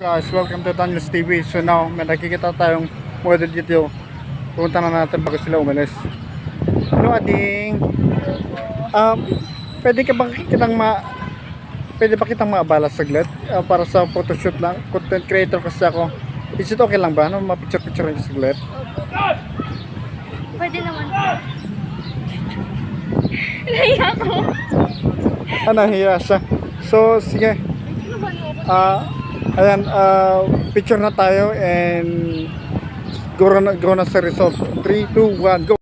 Guys, welcome to Daniel's TV. So now, may nakikita tayong model dito. Pumunta na natin bago sila umalis. Hello, Ading. Pwede ba kitang maabala saglit para sa photoshoot lang? Content creator kasi ako. Is it okay lang ba? Ma-picture rin saglit? Pwede naman po. Nahiya ko. Nahiya siya. So, sige. Ayan, picture na tayo and go na sa result. 3, 2, 1, go!